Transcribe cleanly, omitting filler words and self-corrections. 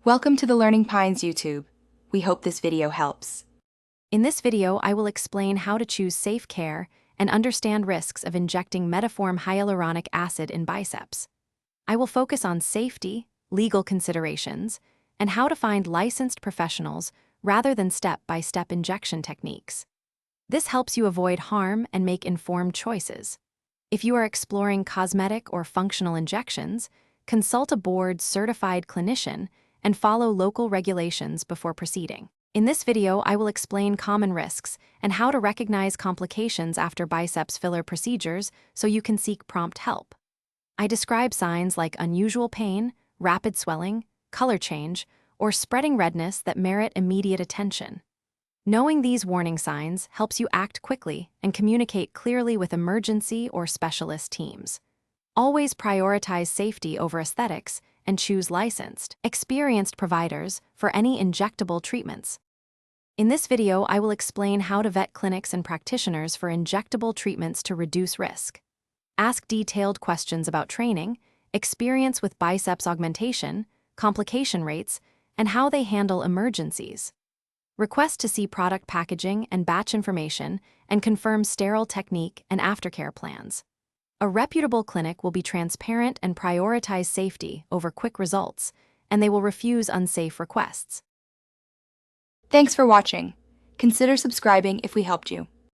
Welcome to the Learning Pines YouTube. We hope this video helps. In this video, I will explain how to choose safe care and understand risks of injecting Mediphorm hyaluronic acid in biceps. I will focus on safety, legal considerations, and how to find licensed professionals rather than step-by-step injection techniques. This helps you avoid harm and make informed choices. If you are exploring cosmetic or functional injections, consult a board-certified clinician and follow local regulations before proceeding. In this video, I will explain common risks and how to recognize complications after biceps filler procedures so you can seek prompt help. I describe signs like unusual pain, rapid swelling, color change, or spreading redness that merit immediate attention. Knowing these warning signs helps you act quickly and communicate clearly with emergency or specialist teams. Always prioritize safety over aesthetics and choose licensed, experienced providers for any injectable treatments. In this video, I will explain how to vet clinics and practitioners for injectable treatments to reduce risk. Ask detailed questions about training, experience with biceps augmentation, complication rates, and how they handle emergencies. Request to see product packaging and batch information and confirm sterile technique and aftercare plans. A reputable clinic will be transparent and prioritize safety over quick results, and they will refuse unsafe requests. Thanks for watching. Consider subscribing if we helped you.